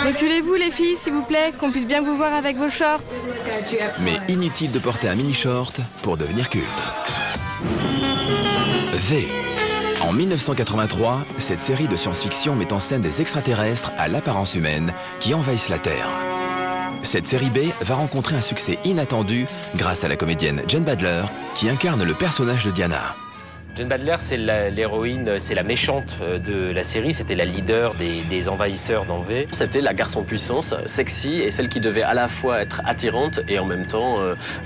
Reculez-vous les filles, s'il vous plaît, qu'on puisse bien vous voir avec vos shorts. Mais inutile de porter un mini-short pour devenir culte. V. En 1983, cette série de science-fiction met en scène des extraterrestres à l'apparence humaine qui envahissent la Terre. Cette série B va rencontrer un succès inattendu grâce à la comédienne Jane Badler qui incarne le personnage de Diana. Jane Badler, c'est l'héroïne, c'est la méchante de la série, c'était la leader des envahisseurs dans V. C'était la garçon puissance, sexy, et celle qui devait à la fois être attirante et en même temps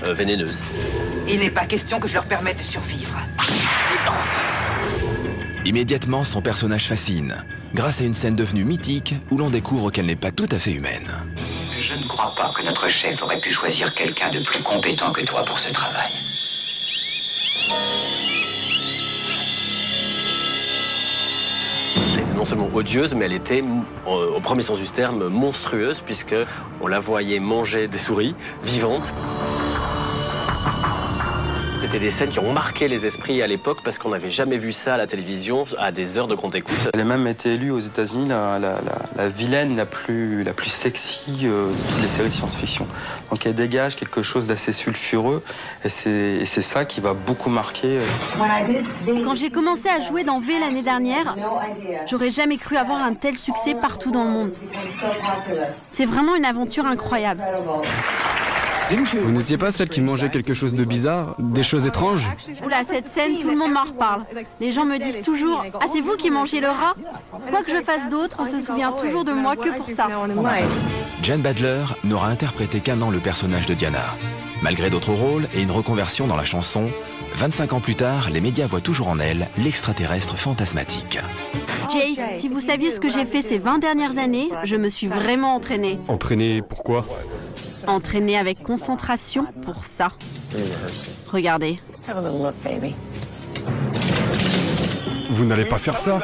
vénéneuse. Il n'est pas question que je leur permette de survivre. Immédiatement, son personnage fascine, grâce à une scène devenue mythique où l'on découvre qu'elle n'est pas tout à fait humaine. Je ne crois pas que notre chef aurait pu choisir quelqu'un de plus compétent que toi pour ce travail. Elle était non seulement odieuse, mais elle était, au premier sens du terme, monstrueuse, puisque on la voyait manger des souris vivantes. C'était des scènes qui ont marqué les esprits à l'époque parce qu'on n'avait jamais vu ça à la télévision à des heures de compte écoute. Elle a même été élue aux États-Unis la vilaine la plus sexy de toutes les séries de science-fiction. Donc elle dégage quelque chose d'assez sulfureux et c'est ça qui va beaucoup marquer. Quand j'ai commencé à jouer dans V l'année dernière, j'aurais jamais cru avoir un tel succès partout dans le monde. C'est vraiment une aventure incroyable. Vous n'étiez pas celle qui mangeait quelque chose de bizarre, des choses étranges? Oula, cette scène, tout le monde m'en reparle. Les gens me disent toujours « Ah, c'est vous qui mangez le rat ?» Quoi que je fasse d'autre, on se souvient toujours de moi que pour ça. Jane Badler n'aura interprété qu'un an le personnage de Diana. Malgré d'autres rôles et une reconversion dans la chanson, 25 ans plus tard, les médias voient toujours en elle l'extraterrestre fantasmatique. Jace, si vous saviez ce que j'ai fait ces 20 dernières années, je me suis vraiment entraînée. Entraîné pourquoi? Entraînée avec concentration pour ça. Regardez. Vous n'allez pas faire ça?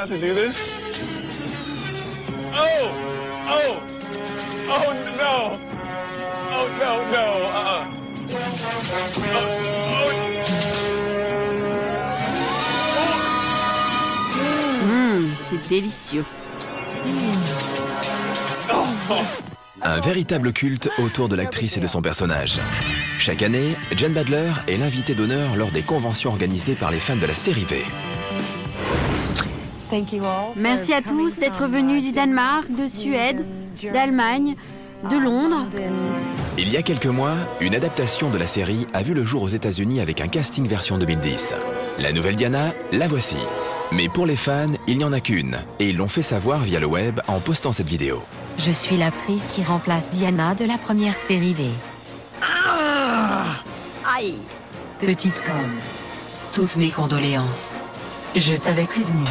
C'est délicieux. Un véritable culte autour de l'actrice et de son personnage. Chaque année, Jane Badler est l'invitée d'honneur lors des conventions organisées par les fans de la série V. Merci à tous d'être venus du Danemark, de Suède, d'Allemagne, de Londres. Il y a quelques mois, une adaptation de la série a vu le jour aux États-Unis avec un casting version 2010. La nouvelle Diana, la voici. Mais pour les fans, il n'y en a qu'une, et ils l'ont fait savoir via le web en postant cette vidéo. Je suis l'actrice qui remplace Diana de la première série V. Aïe! Petite conne, toutes mes condoléances. Je t'avais prévenue.